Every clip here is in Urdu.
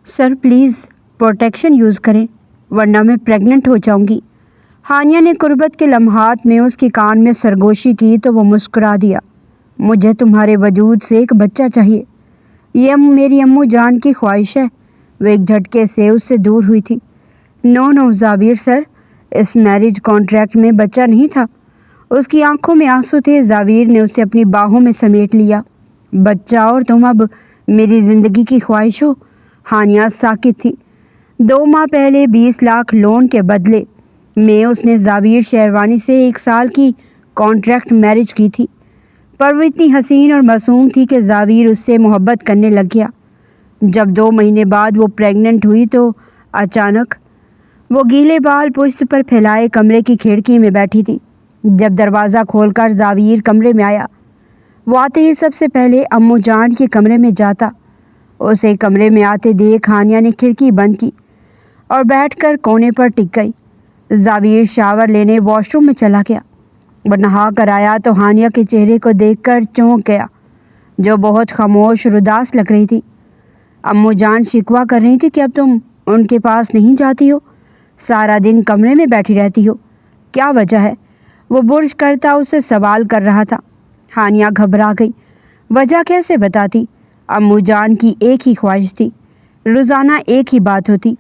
سر پلیز پروٹیکشن یوز کریں ورنہ میں پریگننٹ ہو جاؤں گی۔ ہانیہ نے قربت کے لمحات میں اس کے کان میں سرگوشی کی تو وہ مسکرا دیا۔ مجھے تمہارے وجود سے ایک بچہ چاہیے، یہ میری امو جان کی خواہش ہے۔ وہ ایک جھٹکے سے اس سے دور ہوئی تھی۔ نو زابیر سر، اس میرج کانٹریکٹ میں بچہ نہیں تھا۔ اس کی آنکھوں میں آنسو تھے۔ زابیر نے اسے اپنی باہوں میں سمیٹ لیا۔ بچہ اور تم اب میری زندگی کی خواہش ہو؟ ہانیہ ساکت تھی۔ 2 ماہ پہلے 20 لاکھ لون کے بدلے میں اس نے زابیر شہروانی سے 1 سال کی کانٹریکٹ میرج کی تھی، پر وہ اتنی حسین اور معصوم تھی کہ زابیر اس سے محبت کرنے لگ گیا۔ جب 2 مہینے بعد وہ پریگننٹ ہوئی تو اچانک وہ گیلے بال پشت پر پھیلائے کمرے کی کھڑکی میں بیٹھی تھی۔ جب دروازہ کھول کر زابیر کمرے میں آیا، وہ آتے ہی سب سے پہلے امو جان کے کمرے میں جاتا۔ اسے کمرے میں آتے دیکھ ہانیہ نے کھڑکی بند کی اور بیٹھ کر کونے پر ٹک گئی۔ زابیر شاور لینے واش روم میں چلا گیا۔ وہ نہا کر آیا تو ہانیہ کے چہرے کو دیکھ کر چونک گیا، جو بہت خاموش اور اداس لگ رہی تھی۔ امو جان شکوہ کر رہی تھی کہ اب تم ان کے پاس نہیں جاتی ہو، سارا دن کمرے میں بیٹھی رہتی ہو، کیا وجہ ہے؟ وہ برش کرتا اس سے سوال کر رہا تھا۔ ہانیہ گھبرا گئی۔ وجہ کیسے بتاتی؟ امو جان کی ایک ہی خواہش تھی، روزانہ ایک ہی بات ہوتی،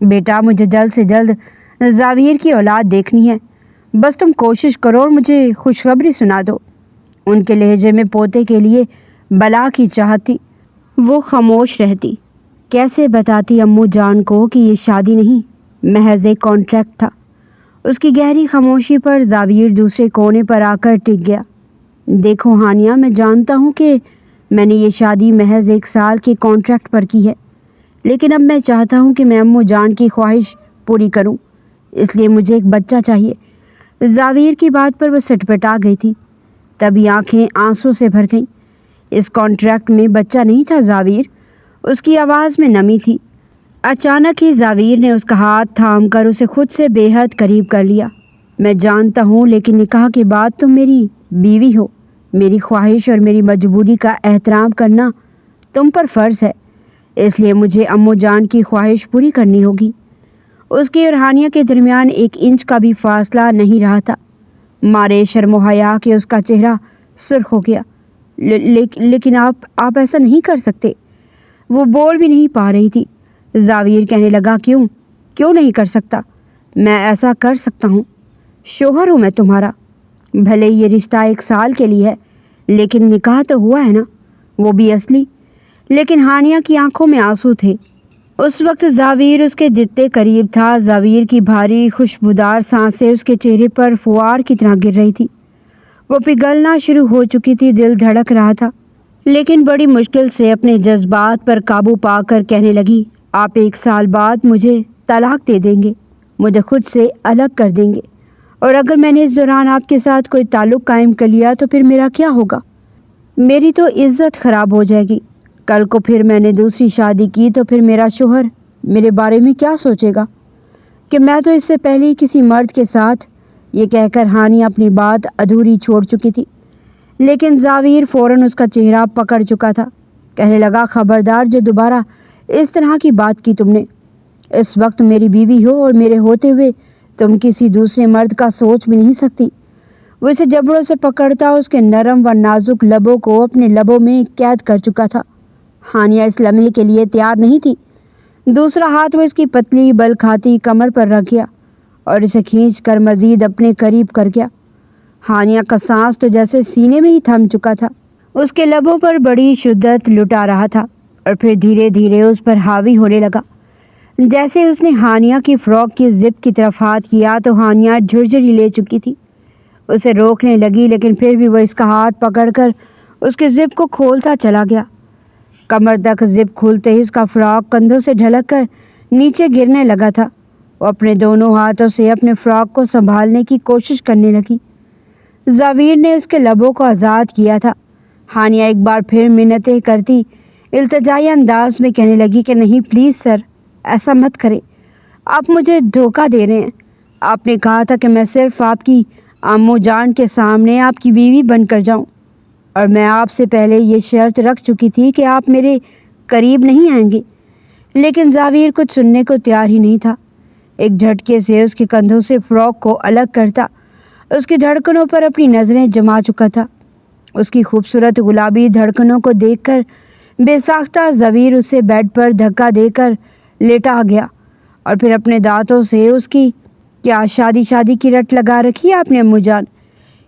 بیٹا مجھے جلد سے جلد زابیر کی اولاد دیکھنی ہے، بس تم کوشش کرو اور مجھے خوشخبری سنا دو۔ ان کے لہجے میں پوتے کے لیے بلا کی چاہت تھی۔ وہ خاموش رہتی۔ کیسے بتاتی امو جان کو کہ یہ شادی نہیں، محض ایک کانٹریکٹ تھا؟ اس کی گہری خاموشی پر زابیر دوسرے کونے پر آ کر ٹک گیا۔ دیکھو ہانیہ، میں جانتا ہوں کہ میں نے یہ شادی محض 1 سال کے کانٹریکٹ پر کی ہے، لیکن اب میں چاہتا ہوں کہ میں امو جان کی خواہش پوری کروں، اس لیے مجھے ایک بچہ چاہیے۔ زابیر کی بات پر وہ سٹپٹا گئی تھی، تبھی آنکھیں آنسو سے بھر گئیں۔ اس کانٹریکٹ میں بچہ نہیں تھا زابیر، اس کی آواز میں نمی تھی۔ اچانک ہی زابیر نے اس کا ہاتھ تھام کر اسے خود سے بے حد قریب کر لیا۔ میں جانتا ہوں، لیکن نکاح کے بعد تم میری بیوی ہو، میری خواہش اور میری مجبوری کا احترام کرنا تم پر فرض ہے، اس لیے مجھے امو جان کی خواہش پوری کرنی ہوگی۔ اس کی اور ہانیہ کے درمیان 1 انچ کا بھی فاصلہ نہیں رہا تھا، مارے شرم و حیا کہ اس کا چہرہ سرخ ہو گیا۔ لیکن آپ ایسا نہیں کر سکتے۔ وہ بول بھی نہیں پا رہی تھی۔ زابیر کہنے لگا، کیوں نہیں کر سکتا؟ میں ایسا کر سکتا ہوں، شوہر ہوں میں تمہارا۔ بھلے یہ رشتہ 1 سال کے لیے ہے، لیکن نکاح تو ہوا ہے نا، وہ بھی اصلی۔ لیکن ہانیہ کی آنکھوں میں آنسو تھے۔ اس وقت زابیر اس کے جتنے قریب تھا، زابیر کی بھاری خوشبودار سانسیں اس کے چہرے پر فوار کی طرح گر رہی تھی۔ وہ پگھلنا شروع ہو چکی تھی، دل دھڑک رہا تھا، لیکن بڑی مشکل سے اپنے جذبات پر قابو پا کر کہنے لگی، آپ 1 سال بعد مجھے طلاق دے دیں گے، مجھے خود سے الگ کر دیں گے، اور اگر میں نے اس دوران آپ کے ساتھ کوئی تعلق قائم کر لیا تو پھر میرا کیا ہوگا؟ میری تو عزت خراب ہو جائے گی۔ کل کو پھر میں نے دوسری شادی کی تو پھر میرا شوہر میرے بارے میں کیا سوچے گا کہ میں تو اس سے پہلے ہی کسی مرد کے ساتھ۔ یہ کہہ کر ہانیہ اپنی بات ادھوری چھوڑ چکی تھی، لیکن زابیر فوراً اس کا چہرہ پکڑ چکا تھا۔ کہنے لگا، خبردار جو دوبارہ اس طرح کی بات کی تم نے۔ اس وقت میری بیوی ہو اور میرے ہوتے ہوئے تم کسی دوسرے مرد کا سوچ بھی نہیں سکتی۔ وہ اسے جبڑوں سے پکڑتا اس کے نرم و نازک لبوں کو اپنے لبوں میں قید کر چکا تھا۔ ہانیہ اس لمحے کے لیے تیار نہیں تھی۔ دوسرا ہاتھ وہ اس کی پتلی بل کھاتی کمر پر رکھ گیا اور اسے کھینچ کر مزید اپنے قریب کر گیا۔ ہانیہ کا سانس تو جیسے سینے میں ہی تھم چکا تھا، اس کے لبوں پر بڑی شدت لٹا رہا تھا اور پھر دھیرے دھیرے اس پر حاوی ہونے لگا۔ جیسے اس نے ہانیہ کی فراک کی زپ کی طرف ہاتھ کیا تو ہانیہ جھرجھری لے چکی تھی، اسے روکنے لگی، لیکن پھر بھی وہ اس کا ہاتھ پکڑ کر اس کے زپ کو کھولتا چلا گیا۔ کمر تک زپ کھولتے ہی اس کا فراک کندھوں سے ڈھلک کر نیچے گرنے لگا تھا۔ وہ اپنے دونوں ہاتھوں سے اپنے فراک کو سنبھالنے کی کوشش کرنے لگی۔ زابیر نے اس کے لبوں کو آزاد کیا تھا۔ ہانیہ ایک بار پھر منتیں کرتی التجائی انداز میں کہنے لگی کہ نہیں پلیز سر، ایسا مت کریں، آپ مجھے دھوکہ دے رہے ہیں۔ آپ نے کہا تھا کہ میں صرف آپ کی امو جان کے سامنے آپ کی بیوی بن کر جاؤں، اور میں آپ سے پہلے یہ شرط رکھ چکی تھی کہ آپ میرے قریب نہیں آئیں گے، لیکن زاویر کچھ سننے کو تیار ہی نہیں تھا۔ ایک جھٹکے سے اس کے کندھوں سے فراک کو الگ کرتا اس کی دھڑکنوں پر اپنی نظریں جما چکا تھا۔ اس کی خوبصورت گلابی دھڑکنوں کو دیکھ کر بے ساختہ زاویر اسے بیڈ پر دھکا دے کر لیٹا گیا اور پھر اپنے دانتوں سے اس کی کیا شادی کی رٹ لگا رکھی ہے آپ نے امو جان؟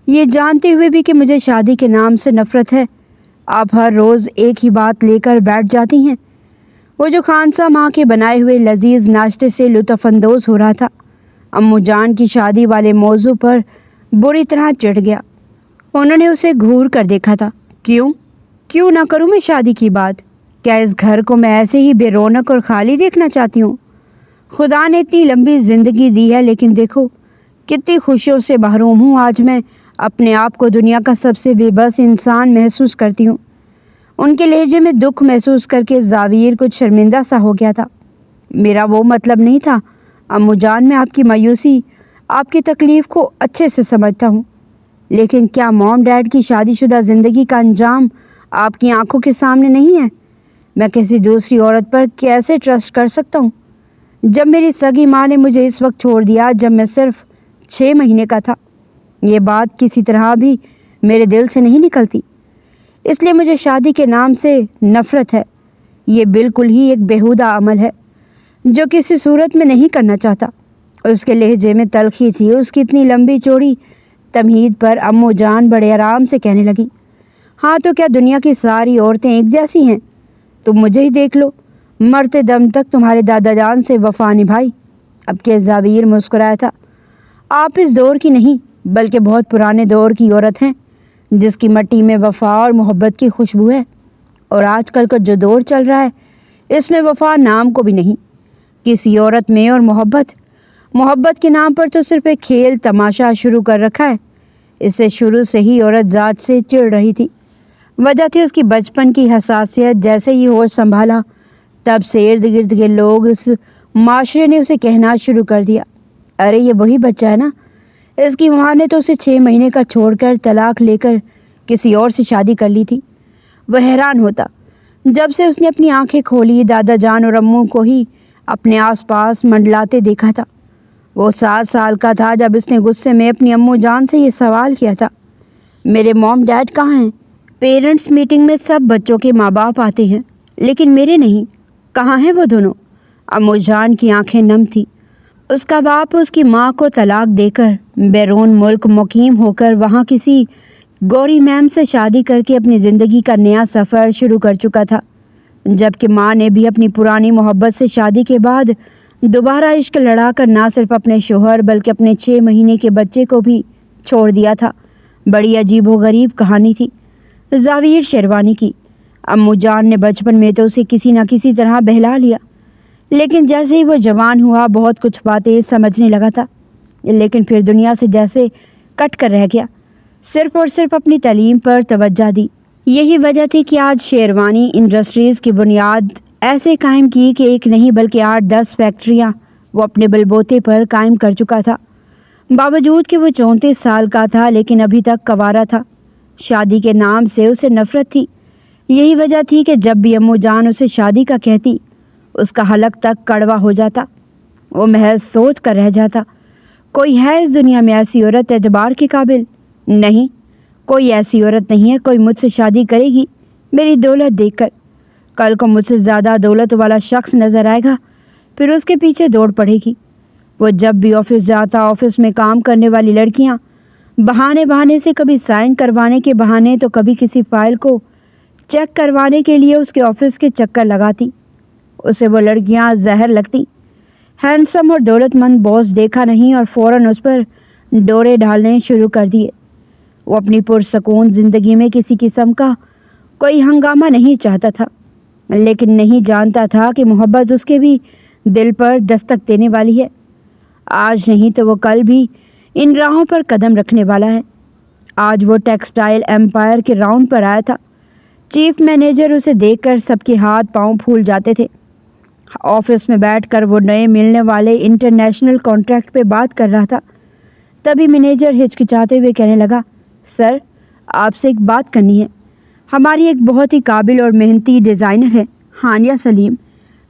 یہ جانتے ہوئے بھی کہ مجھے شادی کے نام سے نفرت ہے، آپ ہر روز ایک ہی بات لے کر بیٹھ جاتی ہیں۔ وہ جو خانسا ماں کے بنائے ہوئے لذیذ ناشتے سے لطف اندوز ہو رہا تھا، امو جان کی شادی والے موضوع پر بری طرح چڑھ گیا۔ انہوں نے اسے گھور کر دیکھا تھا۔ کیوں نہ کروں میں شادی کی بات؟ کیا اس گھر کو میں ایسے ہی بے رونق اور خالی دیکھنا چاہتی ہوں؟ خدا نے اتنی لمبی زندگی دی ہے، لیکن دیکھو کتنی خوشیوں سے محروم ہوں۔ آج میں اپنے آپ کو دنیا کا سب سے بے بس انسان محسوس کرتی ہوں۔ ان کے لہجے میں دکھ محسوس کر کے زاویر کچھ شرمندہ سا ہو گیا تھا۔ میرا وہ مطلب نہیں تھا امو جان، میں آپ کی مایوسی، آپ کی تکلیف کو اچھے سے سمجھتا ہوں، لیکن کیا موم ڈیڈ کی شادی شدہ زندگی کا انجام آپ کی آنکھوں کے سامنے نہیں ہے؟ میں کسی دوسری عورت پر کیسے ٹرسٹ کر سکتا ہوں؟ جب میری سگی ماں نے مجھے اس وقت چھوڑ دیا جب میں صرف 6 مہینے کا تھا، یہ بات کسی طرح بھی میرے دل سے نہیں نکلتی، اس لیے مجھے شادی کے نام سے نفرت ہے۔ یہ بالکل ہی ایک بیہودہ عمل ہے جو کسی صورت میں نہیں کرنا چاہتا۔ اس کے لہجے میں تلخی تھی۔ اس کی اتنی لمبی چوڑی تمہید پر امو جان بڑے آرام سے کہنے لگی، ہاں تو کیا دنیا کی ساری عورتیں ایک جیسی ہیں؟ تم مجھے ہی دیکھ لو، مرتے دم تک تمہارے دادا جان سے وفا نبھائی۔ اب کہ زاویر مسکرایا تھا، آپ اس دور کی نہیں بلکہ بہت پرانے دور کی عورت ہیں جس کی مٹی میں وفا اور محبت کی خوشبو ہے، اور آج کل کا جو دور چل رہا ہے اس میں وفا نام کو بھی نہیں کسی عورت میں، اور محبت کے نام پر تو صرف ایک کھیل تماشا شروع کر رکھا ہے۔ اس سے شروع سے ہی عورت ذات سے چڑ رہی تھی۔ وجہ تھی اس کی بچپن کی حساسیت۔ جیسے ہی ہوش سنبھالا تب سے ارد گرد کے لوگ، اس معاشرے نے اسے کہنا شروع کر دیا، ارے یہ وہی بچہ ہے نا، اس کی ماں نے تو اسے 6 مہینے کا چھوڑ کر طلاق لے کر کسی اور سے شادی کر لی تھی۔ وہ حیران ہوتا جب سے اس نے اپنی آنکھیں کھولی، دادا جان اور امو کو ہی اپنے آس پاس منڈلاتے دیکھا تھا۔ وہ 7 سال کا تھا جب اس نے غصے میں اپنی امو جان سے یہ سوال کیا تھا، میرے موم ڈیڈ کہاں ہیں؟ پیرنٹس میٹنگ میں سب بچوں کے ماں باپ آتے ہیں لیکن میرے نہیں، کہاں ہیں وہ دونوں؟ امو جان کی آنکھیں نم تھی۔ اس کا باپ اس کی ماں کو طلاق دے کر بیرون ملک مقیم ہو کر وہاں کسی گوری میم سے شادی کر کے اپنی زندگی کا نیا سفر شروع کر چکا تھا، جبکہ ماں نے بھی اپنی پرانی محبت سے شادی کے بعد دوبارہ عشق لڑا کر نہ صرف اپنے شوہر بلکہ اپنے 6 مہینے کے بچے کو بھی چھوڑ دیا تھا۔ بڑی عجیب و غریب کہانی تھی زاویر شیروانی کی۔ امو جان نے بچپن میں تو اسے کسی نہ کسی طرح بہلا لیا، لیکن جیسے ہی وہ جوان ہوا بہت کچھ باتیں سمجھنے لگا تھا، لیکن پھر دنیا سے جیسے کٹ کر رہ گیا، صرف اور صرف اپنی تعلیم پر توجہ دی۔ یہی وجہ تھی کہ آج شیروانی انڈسٹریز کی بنیاد ایسے قائم کی کہ ایک نہیں بلکہ 8-10 فیکٹریاں وہ اپنے بل بوتے پر قائم کر چکا تھا، باوجود کہ وہ 34 سال کا تھا لیکن ابھی تک کنوارا تھا۔ شادی کے نام سے اسے نفرت تھی۔ یہی وجہ تھی کہ جب بھی امو جان اسے شادی کا کہتی اس کا حلق تک کڑوا ہو جاتا۔ وہ محض سوچ کر رہ جاتا، کوئی ہے اس دنیا میں ایسی عورت اعتبار کے قابل؟ نہیں، کوئی ایسی عورت نہیں ہے، کوئی مجھ سے شادی کرے گی میری دولت دیکھ کر۔ کل کو مجھ سے زیادہ دولت والا شخص نظر آئے گا، پھر اس کے پیچھے دوڑ پڑے گی۔ وہ جب بھی آفس جاتا، آفس میں کام کرنے والی لڑکیاں بہانے سے، کبھی سائن کروانے کے بہانے تو کبھی کسی فائل کو چیک کروانے کے لیے اس کے آفس کے چکر لگاتی۔ اسے وہ لڑکیاں زہر لگتی۔ ہینڈسم اور دولت مند باس دیکھا نہیں اور فوراً اس پر ڈورے ڈالنے شروع کر دیے۔ وہ اپنی پرسکون زندگی میں کسی قسم کا کوئی ہنگامہ نہیں چاہتا تھا، لیکن نہیں جانتا تھا کہ محبت اس کے بھی دل پر دستک دینے والی ہے۔ آج نہیں تو وہ کل بھی ان راہوں پر قدم رکھنے والا ہے۔ آج وہ ٹیکسٹائل ایمپائر کے راؤنڈ پر آیا تھا۔ چیف مینیجر اسے دیکھ کر سب کے ہاتھ پاؤں پھول جاتے تھے۔ آفس میں بیٹھ کر وہ نئے ملنے والے انٹرنیشنل کانٹریکٹ پہ بات کر رہا تھا۔ تبھی مینیجر ہچکچاتے ہوئے کہنے لگا، سر آپ سے ایک بات کرنی ہے۔ ہماری ایک بہت ہی قابل اور محنتی ڈیزائنر ہے ہانیہ سلیم،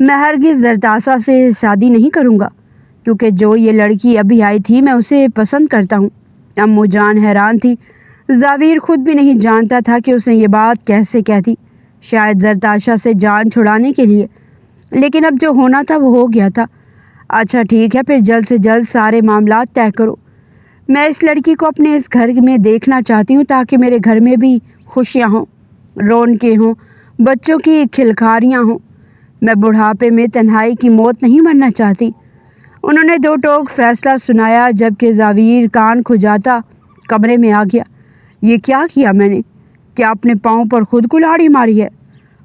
میں ہرگز زرتاشا سے شادی نہیں کروں گا، کیونکہ جو یہ لڑکی ابھی آئی تھی میں اسے پسند کرتا ہوں۔ امو جان حیران تھی۔ زاویر خود بھی نہیں جانتا تھا کہ اس نے یہ بات کیسے کہہ دی، شاید زرتاشا سے جان چھڑانے کے لیے، لیکن اب جو ہونا تھا وہ ہو گیا تھا۔ اچھا ٹھیک ہے، پھر جلد سے جلد سارے معاملات طے کرو۔ میں اس لڑکی کو اپنے اس گھر میں دیکھنا چاہتی ہوں تاکہ میرے گھر میں بھی خوشیاں ہوں، رونقیں ہوں، بچوں کی کھلکاریاں ہوں۔ میں بڑھاپے میں تنہائی کی موت نہیں مرنا چاہتی۔ انہوں نے دو ٹوک فیصلہ سنایا، جبکہ زاویر کان کھجاتا کمرے میں آ گیا۔ یہ کیا کیا میں نے؟ کیا اپنے پاؤں پر خود کلاڑی ماری ہے؟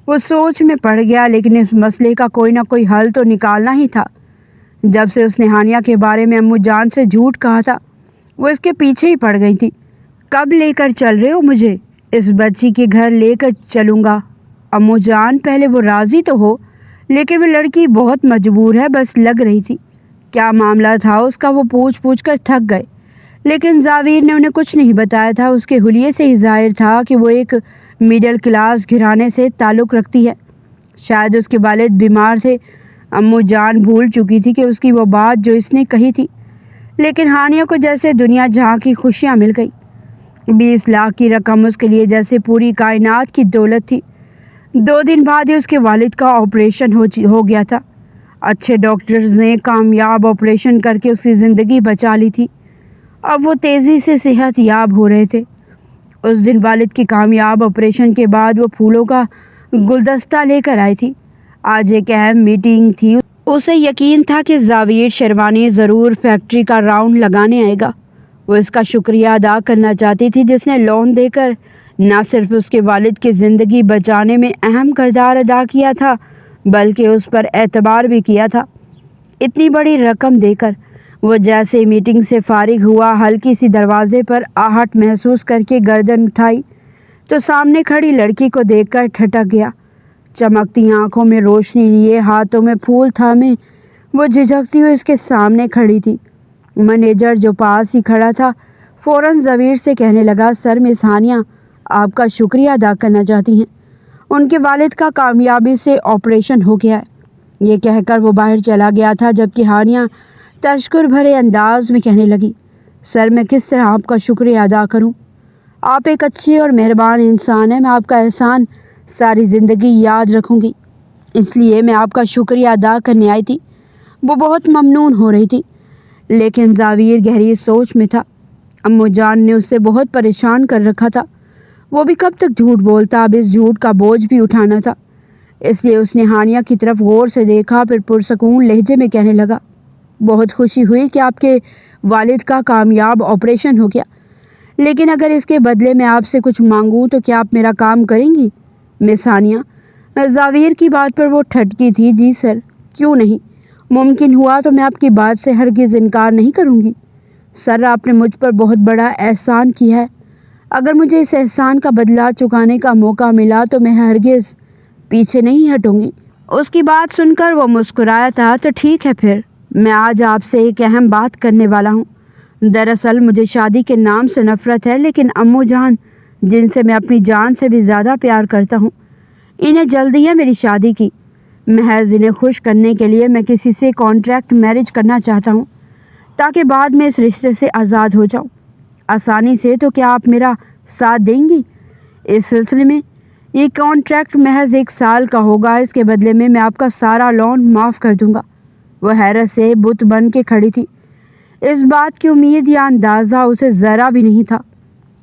وہ سوچ میں پڑ گیا، لیکن اس مسئلے کا کوئی نہ کوئی حل تو نکالنا ہی تھا۔ جب سے اس نے ہانیہ کے بارے میں امو جان سے جھوٹ کہا تھا، وہ اس کے پیچھے ہی پڑ گئی تھی۔ کب لے کر چل رہے ہو مجھے؟ اس بچی کے گھر لے کر چلوں گا۔ امو جان، پہلے وہ راضی تو ہو، لیکن وہ لڑکی بہت مجبور ہے، بس لگ رہی تھی۔ کیا معاملہ تھا اس کا وہ پوچھ کر تھک گئے، لیکن زاویر نے انہیں کچھ نہیں بتایا تھا۔ اس کے حلیے سے ہی ظاہر تھا کہ وہ ایک میڈل کلاس گھرانے سے تعلق رکھتی ہے۔ شاید اس کے والد بیمار تھے۔ امو جان بھول چکی تھی کہ اس کی وہ بات جو اس نے کہی تھی، لیکن ہانیہ کو جیسے دنیا جہاں کی خوشیاں مل گئی۔ 20 لاکھ کی رقم اس کے لیے جیسے پوری کائنات کی دولت تھی۔ 2 دن بعد ہی اس کے والد کا آپریشن ہو گیا تھا۔ اچھے ڈاکٹرز نے کامیاب آپریشن کر کے اس کی زندگی بچا لی تھی۔ اب وہ تیزی سے صحت یاب ہو رہے تھے۔ اس دن والد کی کامیاب آپریشن کے بعد وہ پھولوں کا گلدستہ لے کر آئی تھی۔ آج ایک اہم میٹنگ تھی۔ اسے یقین تھا کہ زاویر شیروانی ضرور فیکٹری کا راؤنڈ لگانے آئے گا۔ وہ اس کا شکریہ ادا کرنا چاہتی تھی جس نے لون دے کر نہ صرف اس کے والد کی زندگی بچانے میں اہم کردار ادا کیا تھا، بلکہ اس پر اعتبار بھی کیا تھا۔ اتنی بڑی رقم دے کر وہ جیسے میٹنگ سے فارغ ہوا، ہلکی سی دروازے پر آہٹ محسوس کر کے گردن اٹھائی تو سامنے کھڑی لڑکی کو دیکھ کر ٹھٹک گیا۔ چمکتی آنکھوں میں روشنی لیے، ہاتھوں میں پھول تھامے وہ جھجکتی ہوئی اس کے سامنے کھڑی تھی۔ مینیجر جو پاس ہی کھڑا تھا فوراً زاویر سے کہنے لگا، سر مس ہانیہ آپ کا شکریہ ادا کرنا چاہتی ہیں، ان کے والد کا کامیابی سے آپریشن ہو گیا ہے۔ یہ کہہ کر وہ باہر چلا گیا تھا، جبکہ ہانیہ تشکر بھرے انداز میں کہنے لگی، سر میں کس طرح آپ کا شکریہ ادا کروں؟ آپ ایک اچھی اور مہربان انسان ہیں، میں آپ کا احسان ساری زندگی یاد رکھوں گی، اس لیے میں آپ کا شکریہ ادا کرنے آئی تھی۔ وہ بہت ممنون ہو رہی تھی، لیکن زاویر گہری سوچ میں تھا۔ امو جان نے اسے بہت پریشان کر رکھا تھا۔ وہ بھی کب تک جھوٹ بولتا، اب اس جھوٹ کا بوجھ بھی اٹھانا تھا۔ اس لیے اس نے ہانیہ کی طرف غور سے دیکھا، پھر پرسکون لہجے میں کہنے لگا، بہت خوشی ہوئی کہ آپ کے والد کا کامیاب آپریشن ہو گیا، لیکن اگر اس کے بدلے میں آپ سے کچھ مانگوں تو کیا آپ میرا کام کریں گی مس ہانیہ؟ زاویر کی بات پر وہ ٹھٹکی تھی۔ جی سر، کیوں نہیں، ممکن ہوا تو میں آپ کی بات سے ہرگز انکار نہیں کروں گی۔ سر، آپ نے مجھ پر بہت بڑا احسان کیا ہے، اگر مجھے اس احسان کا بدلہ چکانے کا موقع ملا تو میں ہرگز پیچھے نہیں ہٹوں گی۔ اس کی بات سن کر وہ مسکرایا تھا، تو ٹھیک ہے، پھر میں آج آپ سے ایک اہم بات کرنے والا ہوں۔ دراصل مجھے شادی کے نام سے نفرت ہے، لیکن امو جان جن سے میں اپنی جان سے بھی زیادہ پیار کرتا ہوں، انہیں جلدی ہے میری شادی کی۔ محض انہیں خوش کرنے کے لیے میں کسی سے کانٹریکٹ میرج کرنا چاہتا ہوں تاکہ بعد میں اس رشتے سے آزاد ہو جاؤں آسانی سے۔ تو کیا آپ میرا ساتھ دیں گی اس سلسلے میں؟ یہ کانٹریکٹ محض 1 سال کا ہوگا، اس کے بدلے میں آپ کا سارا لون معاف کر دوں گا۔ وہ حیرت سے بت بن کے کھڑی تھی۔ اس بات کی امید یا اندازہ اسے ذرا بھی نہیں تھا۔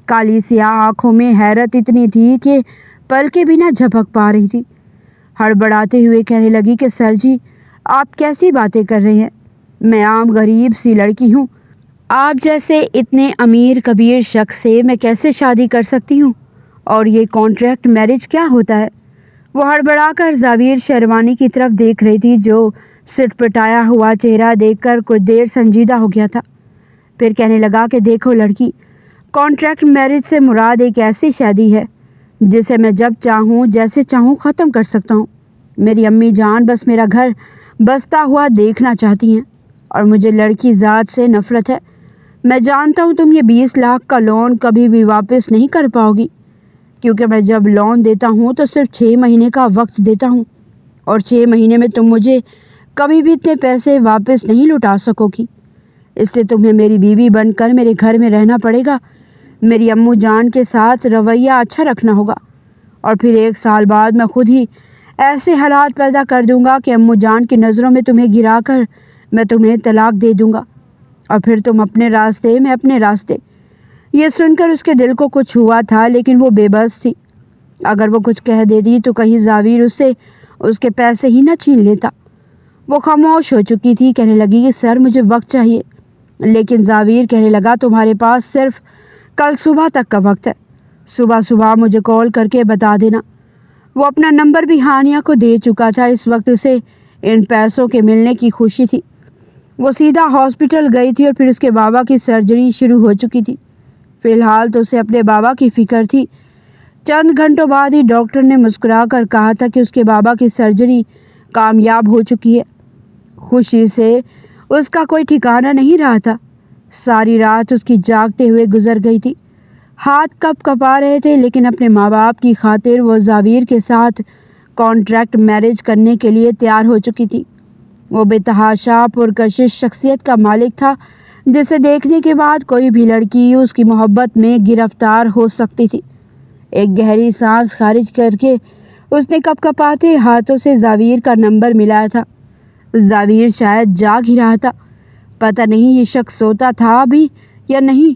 کالی سیاہ آنکھوں میں حیرت اتنی تھی کہ پلکیں بھی نہ جھپک پا رہی تھی۔ ہڑبڑاتے ہوئے کہنے لگی کہ سر جی، آپ کیسی باتیں کر رہے ہیں؟ میں عام غریب سی لڑکی ہوں، آپ جیسے اتنے امیر کبیر شخص سے میں کیسے شادی کر سکتی ہوں؟ اور یہ کانٹریکٹ میرج کیا ہوتا ہے؟ وہ ہڑبڑا کر زاویر شیروانی کی طرف دیکھ رہی تھی، جو سٹ پٹایا ہوا چہرہ دیکھ کر کچھ دیر سنجیدہ ہو گیا تھا۔ پھر کہنے لگا کہ دیکھو لڑکی، کانٹریکٹ میرج سے مراد ایک ایسی شادی ہے جسے میں جب چاہوں جیسے چاہوں ختم کر سکتا ہوں۔ میری امی جان بس میرا گھر بستا ہوا دیکھنا چاہتی ہیں، اور مجھے لڑکی ذات سے نفرت ہے۔ میں جانتا ہوں تم یہ 20 لاکھ کا لون کبھی بھی واپس نہیں کر پاؤ گی، کیونکہ میں جب لون دیتا ہوں تو صرف 6 مہینے کا وقت دیتا ہوں، اور 6 مہینے میں تم مجھے کبھی بھی اتنے پیسے واپس نہیں لوٹا سکو گی۔ اس لیے تمہیں میری بیوی بن کر میرے گھر میں رہنا پڑے گا۔ میری امو جان کے ساتھ رویہ اچھا رکھنا ہوگا، اور پھر 1 سال بعد میں خود ہی ایسے حالات پیدا کر دوں گا کہ امو جان کی نظروں میں تمہیں گرا کر میں تمہیں طلاق دے دوں گا، اور پھر تم اپنے راستے میں اپنے راستے۔ یہ سن کر اس کے دل کو کچھ ہوا تھا، لیکن وہ بے بس تھی۔ اگر وہ کچھ کہہ دیتی تو کہیں زاویر اس سے اس کے پیسے ہی نہ چھین لیتا۔ وہ خاموش ہو چکی تھی، کہنے لگی کہ سر مجھے وقت چاہیے۔ لیکن زاویر کہنے لگا تمہارے پاس صرف کل صبح تک کا وقت ہے۔ صبح مجھے کال کر کے بتا دینا۔ وہ اپنا نمبر بھی ہانیہ کو دے چکا تھا۔ اس وقت اسے ان پیسوں کے ملنے کی خوشی تھی۔ وہ سیدھا ہاسپٹل گئی تھی اور پھر اس کے بابا کی سرجری شروع ہو چکی تھی۔ فی الحال تو اسے اپنے بابا کی فکر تھی۔ چند گھنٹوں بعد ہی ڈاکٹر نے مسکرا کر کہا تھا کہ اس کے بابا کی سرجری کامیاب ہو چکی ہے۔ خوشی سے اس کا کوئی ٹھکانہ نہیں رہا تھا۔ ساری رات اس کی جاگتے ہوئے گزر گئی تھی۔ ہاتھ کپ کپا رہے تھے، لیکن اپنے ماں باپ کی خاطر وہ زاویر کے ساتھ کانٹریکٹ میرج کرنے کے لیے تیار ہو چکی تھی۔ وہ بے تحاشا پرکشش شخصیت کا مالک تھا، جسے دیکھنے کے بعد کوئی بھی لڑکی اس کی محبت میں گرفتار ہو سکتی تھی۔ ایک گہری سانس خارج کر کے اس نے کپ کپاتے ہاتھوں سے زاویر کا نمبر ملایا تھا۔ زاویر شاید جاگ ہی رہا تھا۔ پتہ نہیں یہ شخص سوتا تھا بھی یا نہیں،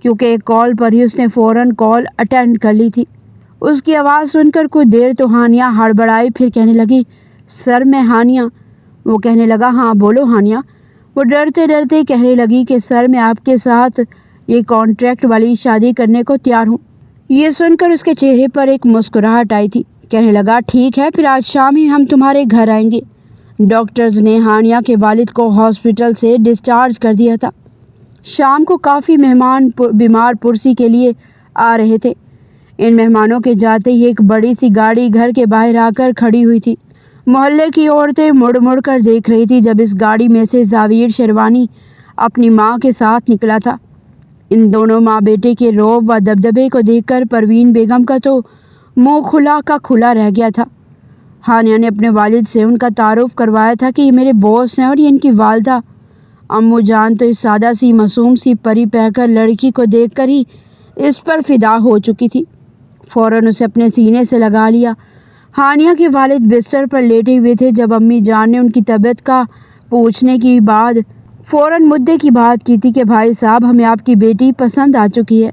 کیونکہ ایک کال پر ہی اس نے فوراً کال اٹینڈ کر لی تھی۔ اس کی آواز سن کر کچھ دیر تو ہانیہ ہڑبڑائی، پھر کہنے لگی سر میں ہانیہ۔ وہ کہنے لگا ہاں بولو ہانیہ۔ وہ ڈرتے ڈرتے کہنے لگی کہ سر میں آپ کے ساتھ یہ کانٹریکٹ والی شادی کرنے کو تیار ہوں۔ یہ سن کر اس کے چہرے پر ایک مسکراہٹ آئی تھی۔ کہنے لگا ٹھیک ہے، پھر آج شام ہی ہم تمہارے گھر آئیں گے۔ ڈاکٹرز نے ہانیہ کے والد کو ہاسپٹل سے ڈسچارج کر دیا تھا۔ شام کو کافی مہمان بیمار پرسی کے لیے آ رہے تھے۔ ان مہمانوں کے جاتے ہی ایک بڑی سی گاڑی گھر کے باہر آ کر کھڑی ہوئی تھی۔ محلے کی عورتیں مڑ مڑ کر دیکھ رہی تھی جب اس گاڑی میں سے زاویر شیروانی اپنی ماں کے ساتھ نکلا تھا۔ ان دونوں ماں بیٹے کے رعب و دبدبے کو دیکھ کر پروین بیگم کا تو منہ کھلا کا کھلا رہ گیا تھا۔ ہانیہ نے اپنے والد سے ان کا تعارف کروایا تھا کہ یہ میرے باس ہیں اور یہ ان کی والدہ۔ امو جان تو اس سادہ سی معصوم سی پری پیکر لڑکی کو دیکھ کر ہی اس پر فدا ہو چکی تھی۔ فوراً اسے اپنے سینے سے لگا لیا۔ ہانیہ کے والد بستر پر لیٹے ہوئے تھے جب امی جان نے ان کی طبیعت کا پوچھنے کے بعد فوراً مدعے کی بات کی تھی کہ بھائی صاحب ہمیں آپ کی بیٹی پسند آ چکی ہے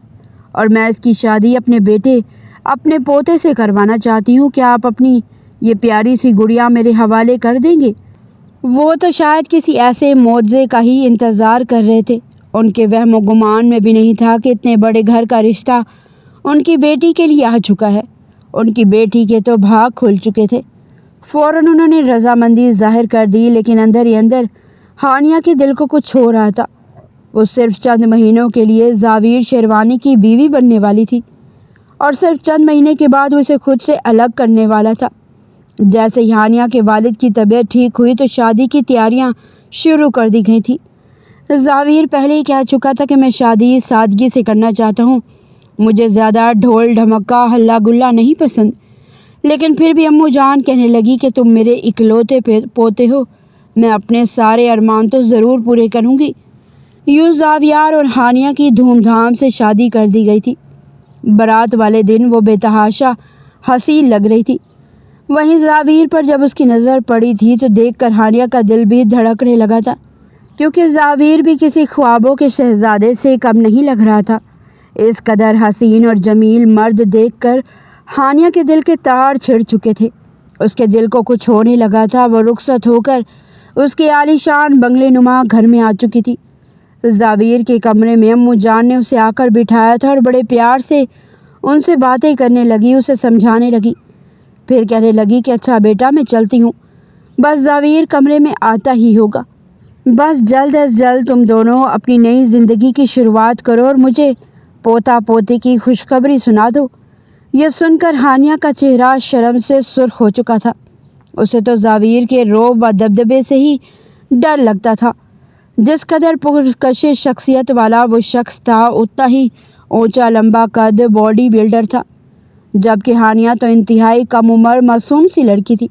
اور میں اس کی شادی اپنے بیٹے اپنے پوتے سے کروانا چاہتی ہوں۔ کیا آپ اپنی یہ پیاری سی گڑیا میرے حوالے کر دیں گے؟ وہ تو شاید کسی ایسے معجزے کا ہی انتظار کر رہے تھے۔ ان کے وہم و گمان میں بھی نہیں تھا کہ اتنے بڑے گھر کا رشتہ ان کی بیٹی کے لیے آ چکا ہے۔ ان کی بیٹی کے تو بھاگ کھل چکے تھے۔ فوراً انہوں نے رضامندی ظاہر کر دی، لیکن اندر ہی اندر ہانیہ کے دل کو کچھ ہو رہا تھا۔ وہ صرف چند مہینوں کے لیے زاویر شیروانی کی بیوی بننے والی تھی، اور صرف چند مہینے کے بعد وہ اسے خود سے الگ کرنے والا تھا۔ جیسے ہی ہانیہ کے والد کی طبیعت ٹھیک ہوئی تو شادی کی تیاریاں شروع کر دی گئی تھیں۔ زاویر پہلے ہی کہہ چکا تھا کہ میں شادی سادگی سے کرنا چاہتا ہوں، مجھے زیادہ ڈھول ڈھمکا ہلا گلا نہیں پسند۔ لیکن پھر بھی امو جان کہنے لگی کہ تم میرے اکلوتے پوتے ہو، میں اپنے سارے ارمان تو ضرور پورے کروں گی۔ یوں زاویار اور ہانیہ کی دھوم دھام سے شادی کر دی گئی تھی۔ برات والے دن وہ بے تحاشا حسین لگ رہی تھی۔ وہیں زاویر پر جب اس کی نظر پڑی تھی تو دیکھ کر ہانیہ کا دل بھی دھڑکنے لگا تھا، کیونکہ زاویر بھی کسی خوابوں کے شہزادے سے کم نہیں لگ رہا تھا۔ اس قدر حسین اور جمیل مرد دیکھ کر ہانیہ کے دل کے تار چھڑ چکے تھے۔ اس کے دل کو کچھ ہونے لگا تھا۔ وہ رخصت ہو کر اس کے عالیشان بنگلے نما گھر میں آ چکی تھی۔ زاویر کے کمرے میں امو جان نے اسے آ کر بٹھایا تھا اور بڑے پیار سے ان سے باتیں کرنے لگی، اسے سمجھانے لگی۔ پھر کہنے لگی کہ اچھا بیٹا میں چلتی ہوں، بس زاویر کمرے میں آتا ہی ہوگا، بس جلد از جلد تم دونوں اپنی نئی زندگی کی شروعات کرو اور مجھے پوتا پوتی کی خوشخبری سنا دو۔ یہ سن کر ہانیہ کا چہرہ شرم سے سرخ ہو چکا تھا۔ اسے تو زاویر کے رعب و دبدبے سے ہی ڈر لگتا تھا۔ جس قدر پرکشش شخصیت والا وہ شخص تھا، اتنا ہی اونچا لمبا قد باڈی بلڈر تھا، جبکہ ہانیہ تو انتہائی کم عمر معصوم سی لڑکی تھی۔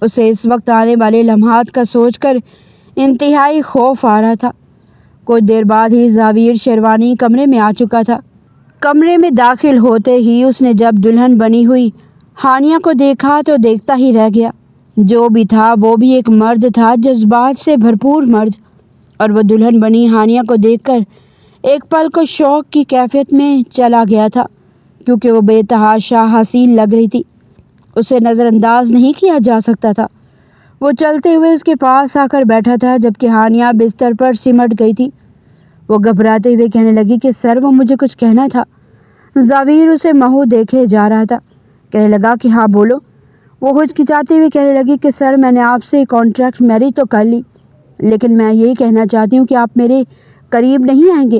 اسے اس وقت آنے والے لمحات کا سوچ کر انتہائی خوف آ رہا تھا۔ کچھ دیر بعد ہی زاویر شیروانی کمرے میں آ چکا تھا۔ کمرے میں داخل ہوتے ہی اس نے جب دلہن بنی ہوئی ہانیہ کو دیکھا تو دیکھتا ہی رہ گیا۔ جو بھی تھا وہ بھی ایک مرد تھا، جذبات سے بھرپور مرد، اور وہ دلہن بنی ہانیہ کو دیکھ کر ایک پل کو شوق کی کیفیت میں چلا گیا تھا، کیونکہ وہ بے تحاشا حسین لگ رہی تھی۔ اسے نظر انداز نہیں کیا جا سکتا تھا۔ وہ چلتے ہوئے اس کے پاس آ کر بیٹھا تھا جبکہ ہانیہ بستر پر سمٹ گئی تھی۔ وہ گھبراتے ہوئے کہنے لگی کہ سر، وہ مجھے کچھ کہنا تھا۔ زاویر اسے منہو دیکھے جا رہا تھا۔ کہنے لگا کہ ہاں بولو۔ وہ ہچکچاتے ہوئے کہنے لگی کہ سر، میں نے آپ سے کانٹریکٹ میرج تو کر لی، لیکن میں یہی کہنا چاہتی ہوں کہ آپ میرے قریب نہیں آئیں گے۔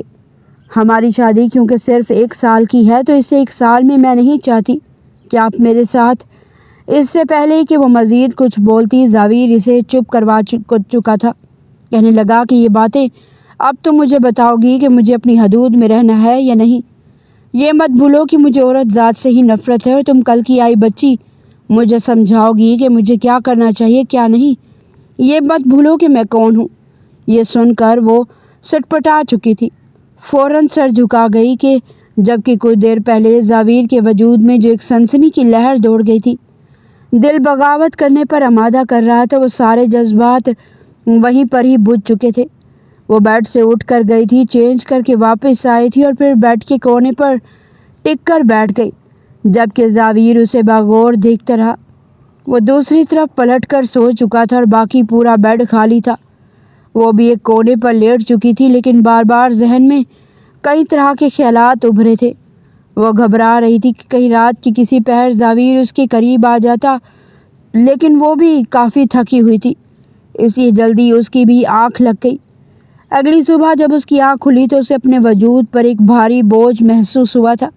ہماری شادی کیونکہ صرف 1 سال کی ہے تو اسے 1 سال میں نہیں چاہتی کہ آپ میرے ساتھ۔ اس سے پہلے کہ وہ مزید کچھ بولتی، زاویر اسے چپ کروا چکا تھا۔ کہنے لگا کہ یہ باتیں اب تم مجھے بتاؤ گی کہ مجھے اپنی حدود میں رہنا ہے یا نہیں۔ یہ مت بھولو کہ مجھے عورت ذات سے ہی نفرت ہے، اور تم کل کی آئی بچی مجھے سمجھاؤ گی کہ مجھے کیا کرنا چاہیے کیا نہیں۔ یہ مت بھولو کہ میں کون ہوں۔ یہ سن کر وہ سٹپٹا چکی تھی، فوراً سر جھکا گئی کہ جبکہ کچھ دیر پہلے زاویر کے وجود میں جو ایک سنسنی کی لہر دوڑ گئی تھی، دل بغاوت کرنے پر آمادہ کر رہا تھا، وہ سارے جذبات وہیں پر ہی بجھ چکے تھے۔ وہ بیڈ سے اٹھ کر گئی تھی، چینج کر کے واپس آئی تھی اور پھر بیڈ کے کونے پر ٹک کر بیٹھ گئی، جبکہ زاویر اسے باغور دیکھتا رہا۔ وہ دوسری طرف پلٹ کر سو چکا تھا اور باقی پورا بیڈ خالی تھا۔ وہ بھی ایک کونے پر لیٹ چکی تھی، لیکن بار بار ذہن میں کئی طرح کے خیالات ابھرے تھے۔ وہ گھبرا رہی تھی کہ کہیں رات کی کسی پہر زاویر اس کے قریب آ جاتا، لیکن وہ بھی کافی تھکی ہوئی تھی، اس لیے جلدی اس کی بھی آنکھ لگ گئی۔ اگلی صبح جب اس کی آنکھ کھلی تو اسے اپنے وجود پر ایک بھاری بوجھ محسوس ہوا تھا۔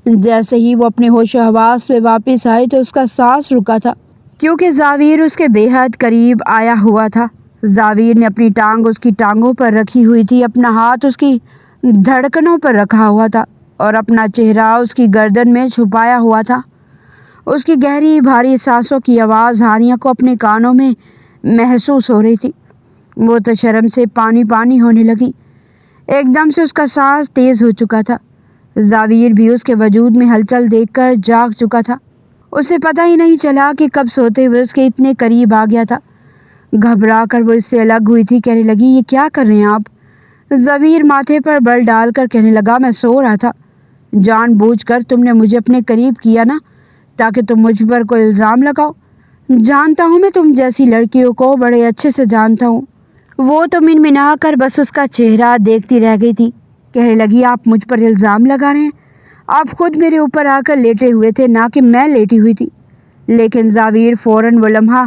جیسے ہی وہ اپنے ہوش و حواس میں واپس آئی تو اس کا سانس رکا تھا، کیونکہ زاویر اس کے بے حد قریب آیا ہوا تھا۔ زاویر نے اپنی ٹانگ اس کی ٹانگوں پر رکھی ہوئی تھی، اپنا ہاتھ اس کی دھڑکنوں پر رکھا ہوا تھا اور اپنا چہرہ اس کی گردن میں چھپایا ہوا تھا۔ اس کی گہری بھاری سانسوں کی آواز ہانیہ کو اپنے کانوں میں محسوس ہو رہی تھی۔ وہ تو شرم سے پانی پانی ہونے لگی۔ ایک دم سے اس کا سانس تیز ہو چکا تھا۔ زاویر بھی اس کے وجود میں ہلچل دیکھ کر جاگ چکا تھا۔ اسے پتہ ہی نہیں چلا کہ کب سوتے ہوئے اس کے اتنے قریب آ گیا تھا۔ گھبرا کر وہ اس سے الگ ہوئی تھی۔ کہنے لگی یہ کیا کر رہے ہیں آپ؟ زاویر ماتھے پر بل ڈال کر کہنے لگا میں سو رہا تھا۔ جان بوجھ کر تم نے مجھے اپنے قریب کیا نا، تاکہ تم مجھ پر کوئی الزام لگاؤ۔ جانتا ہوں میں تم جیسی لڑکیوں کو بڑے اچھے سے جانتا ہوں۔ وہ تو منمنا کر بس اس کا چہرہ دیکھتی رہ گئی تھی۔ کہنے لگی آپ مجھ پر الزام لگا رہے ہیں؟ آپ خود میرے اوپر آ کر لیٹے ہوئے تھے، نہ کہ میں لیٹی ہوئی تھی۔ لیکن زاویر فوراً وہ لمحہ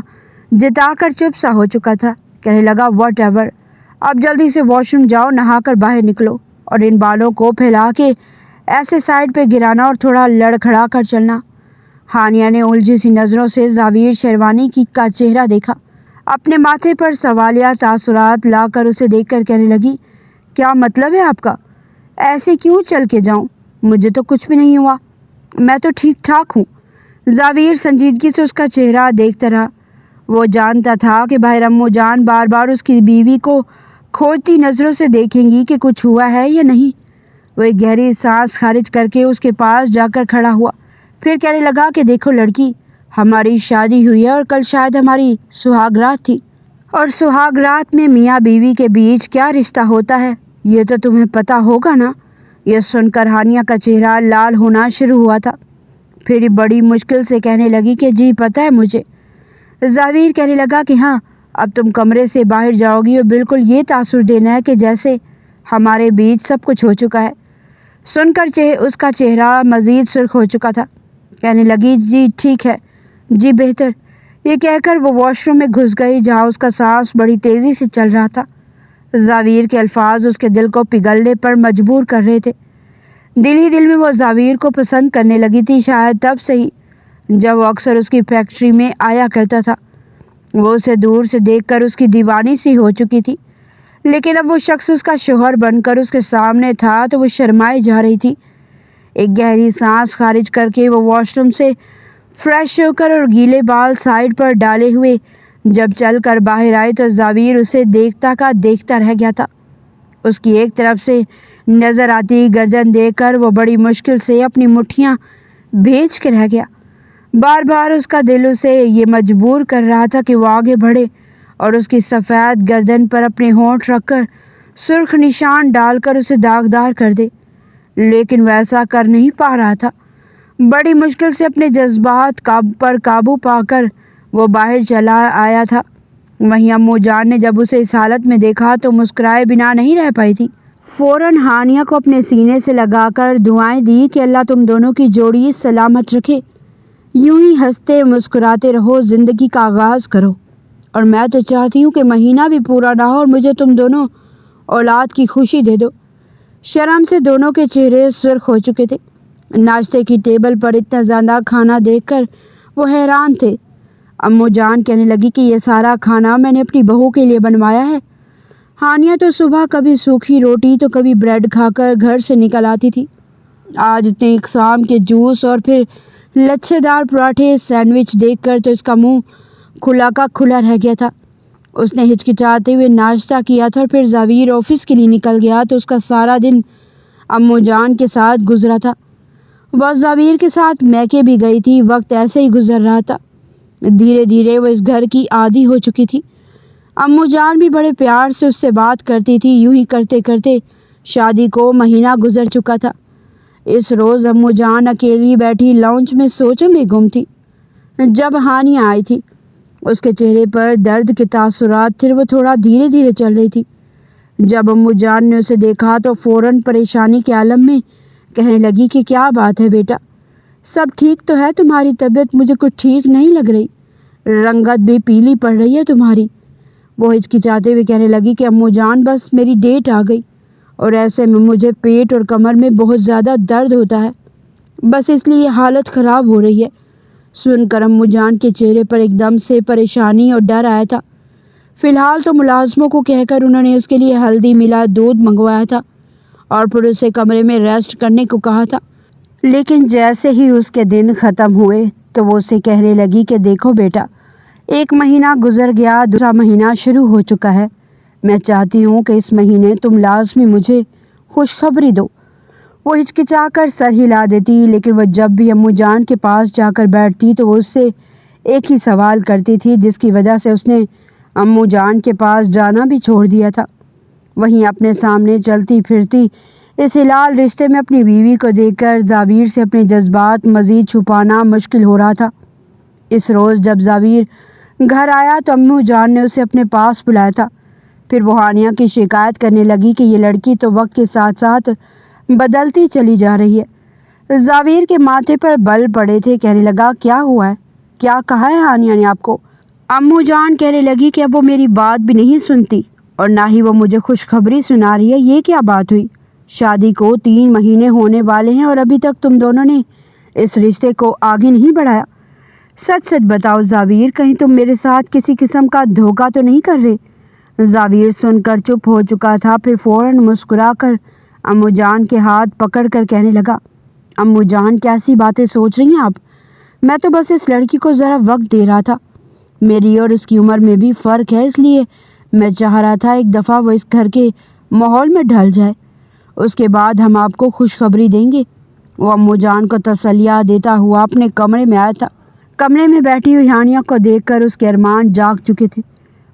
جتا کر چپ سا ہو چکا تھا۔ کہنے لگا واٹ ایور، اب جلدی سے واش روم جاؤ، نہا کر باہر نکلو اور ان بالوں کو پھیلا کے ایسے سائڈ پہ گرانا اور تھوڑا لڑکھڑا کر چلنا۔ ہانیہ نے الجھی سی نظروں سے زاویر شیروانی کا چہرہ دیکھا، اپنے ماتھے پر سوالیہ تاثرات لا کر اسے دیکھ کر کہنے لگی کیا مطلب ہے آپ کا؟ ایسے کیوں چل کے جاؤں؟ مجھے تو کچھ بھی نہیں ہوا، میں تو ٹھیک ٹھاک ہوں۔ زاویر سنجیدگی سے اس کا چہرہ دیکھتا رہا۔ وہ جانتا تھا کہ باہر امو جان بار بار اس کی بیوی کو کھوجتی نظروں سے دیکھیں گی کہ کچھ ہوا ہے یا نہیں۔ وہ ایک گہری سانس خارج کر کے اس کے پاس جا کر کھڑا ہوا، پھر کہنے لگا کہ دیکھو لڑکی، ہماری شادی ہوئی ہے اور کل شاید ہماری سہاگ رات تھی، اور سہاگ رات میں میاں بیوی کے بیچ کیا رشتہ ہوتا ہے یہ تو تمہیں پتہ ہوگا نا۔ یہ سن کر ہانیہ کا چہرہ لال ہونا شروع ہوا تھا، پھر بڑی مشکل سے کہنے لگی کہ جی پتہ ہے مجھے۔ زاویر کہنے لگا کہ ہاں، اب تم کمرے سے باہر جاؤ گی اور بالکل یہ تاثر دینا ہے کہ جیسے ہمارے بیچ سب کچھ ہو چکا ہے۔ سن کر اس کا چہرہ مزید سرخ ہو چکا تھا۔ کہنے لگی جی ٹھیک ہے، جی بہتر۔ یہ کہہ کر وہ واش روم میں گھس گئی جہاں اس کا سانس بڑی تیزی سے چل رہا تھا۔ زاویر کے الفاظ اس کے دل کو پگھلنے پر مجبور کر رہے تھے۔ دل ہی دل میں وہ زاویر کو پسند کرنے لگی تھی، شاید تب سے ہی جب وہ اکثر اس کی فیکٹری میں آیا کرتا تھا۔ وہ اسے دور سے دیکھ کر اس کی دیوانی سی ہو چکی تھی، لیکن اب وہ شخص اس کا شوہر بن کر اس کے سامنے تھا تو وہ شرمائے جا رہی تھی۔ ایک گہری سانس خارج کر کے وہ واش روم سے فریش ہو کر اور گیلے بال سائڈ پر ڈالے ہوئے جب چل کر باہر آئے تو زاویر اسے دیکھتا کا دیکھتا رہ گیا تھا۔ اس کی ایک طرف سے نظر آتی گردن دیکھ کر وہ بڑی مشکل سے اپنی مٹھیاں بھیج کے رہ گیا۔ بار بار اس کا دل اسے یہ مجبور کر رہا تھا کہ وہ آگے بڑھے اور اس کی سفید گردن پر اپنے ہونٹ رکھ کر سرخ نشان ڈال کر اسے داغدار کر دے، لیکن وہ ایسا کر نہیں پا رہا تھا۔ بڑی مشکل سے اپنے جذبات پر قابو پا کر وہ باہر چلا آیا تھا۔ وہیں امو جان نے جب اسے اس حالت میں دیکھا تو مسکرائے بنا نہیں رہ پائی تھی۔ فوراً ہانیہ کو اپنے سینے سے لگا کر دعائیں دی کہ اللہ تم دونوں کی جوڑی سلامت رکھے، یوں ہی ہنستے مسکراتے رہو، زندگی کا آغاز کرو، اور میں تو چاہتی ہوں کہ مہینہ بھی پورا نہ ہو اور مجھے تم دونوں اولاد کی خوشی دے دو۔ شرم سے دونوں کے چہرے سرخ ہو چکے تھے۔ ناشتے کی ٹیبل پر اتنا زیادہ کھانا دیکھ کر وہ حیران تھے۔ امو جان کہنے لگی کہ یہ سارا کھانا میں نے اپنی بہو کے لیے بنوایا ہے۔ ہانیہ تو صبح کبھی سوکھی روٹی تو کبھی بریڈ کھا کر گھر سے نکل آتی تھی، آج اتنے اقسام کے جوس اور پھر لچھے دار پراٹھے سینڈوچ دیکھ کر تو اس کا منہ کھلا کا کھلا رہ گیا تھا۔ اس نے ہچکچاتے ہوئے ناشتہ کیا تھا اور پھر زاویر آفس کے لیے نکل گیا تو اس کا سارا دن امو جان کے ساتھ گزرا تھا۔ وہ زاویر کے ساتھ میکے بھی گئی تھی، وقت ایسے ہی گزر رہا تھا۔ دھیرے دھیرے وہ اس گھر کی عادی ہو چکی تھی۔ امو جان بھی بڑے پیار سے اس سے بات کرتی تھی۔ یوں ہی کرتے کرتے شادی کو مہینہ گزر چکا تھا۔ اس روز امو جان اکیلی بیٹھی لاؤنج میں سوچوں میں گم تھی جب ہانیہ آئی تھی۔ اس کے چہرے پر درد کے تاثرات تھے، وہ تھوڑا دھیرے دھیرے چل رہی تھی۔ جب امو جان نے اسے دیکھا تو فوراً پریشانی کے عالم میں کہنے لگی کہ کیا بات ہے بیٹا، سب ٹھیک تو ہے؟ تمہاری طبیعت مجھے کچھ ٹھیک نہیں لگ رہی، رنگت بھی پیلی پڑ رہی ہے تمہاری۔ وہ ہچکچاتے ہوئے کہنے لگی کہ امو جان بس میری ڈیٹ آ گئی اور ایسے میں مجھے پیٹ اور کمر میں بہت زیادہ درد ہوتا ہے، بس اس لیے حالت خراب ہو رہی ہے۔ سن کر امو جان کے چہرے پر ایک دم سے پریشانی اور ڈر آیا تھا۔ فی الحال تو ملازموں کو کہہ کر انہوں نے اس کے لیے ہلدی ملا دودھ منگوایا تھا اور پھر اسے کمرے میں ریسٹ کرنے کو کہا تھا، لیکن جیسے ہی اس کے دن ختم ہوئے تو وہ اسے کہنے لگی کہ دیکھو بیٹا، ایک مہینہ گزر گیا، دوسرا مہینہ شروع ہو چکا ہے، میں چاہتی ہوں کہ اس مہینے تم لازمی مجھے خوشخبری دو۔ وہ ہچکچا کر سر ہلا دیتی، لیکن وہ جب بھی امو جان کے پاس جا کر بیٹھتی تو وہ اس سے ایک ہی سوال کرتی تھی، جس کی وجہ سے اس نے امو جان کے پاس جانا بھی چھوڑ دیا تھا۔ وہیں اپنے سامنے چلتی پھرتی اس ہلال رشتے میں اپنی بیوی کو دیکھ کر زاویر سے اپنے جذبات مزید چھپانا مشکل ہو رہا تھا۔ اس روز جب زاویر گھر آیا تو امو جان نے اسے اپنے پاس بلایا تھا۔ پھر وہ ہانیہ کی شکایت کرنے لگی کہ یہ لڑکی تو وقت کے ساتھ ساتھ بدلتی چلی جا رہی ہے۔ زاویر کے ماتھے پر بل پڑے تھے، کہنے لگا کیا ہوا ہے، کیا کہا ہے ہانیہ نے آپ کو؟ امو جان کہنے لگی کہ اب وہ میری بات بھی نہیں سنتی اور نہ ہی وہ مجھے خوشخبری سنا رہی ہے۔ یہ کیا بات ہوئی؟ شادی کو 3 مہینے ہونے والے ہیں اور ابھی تک تم دونوں نے اس رشتے کو آگے نہیں بڑھایا۔ سچ سچ بتاؤ زاویر، کہیں تم میرے ساتھ کسی قسم کا دھوکہ تو نہیں کر رہے؟ زاویر سن کر چپ ہو چکا تھا، پھر فوراً مسکرا کر امو جان کے ہاتھ پکڑ کر کہنے لگا، امو جان کیسی باتیں سوچ رہی ہیں آپ؟ میں تو بس اس لڑکی کو ذرا وقت دے رہا تھا، میری اور اس کی عمر میں بھی فرق ہے، اس لیے میں چاہ رہا تھا ایک دفعہ وہ اس گھر کے ماحول میں ڈھل جائے، اس کے بعد ہم آپ کو خوشخبری دیں گے۔ وہ امو جان کو تسلیہ دیتا ہوا اپنے کمرے میں آیا تھا۔ کمرے میں بیٹھی ہوئی ہانیہ کو دیکھ کر اس کے ارمان جاگ چکے تھے۔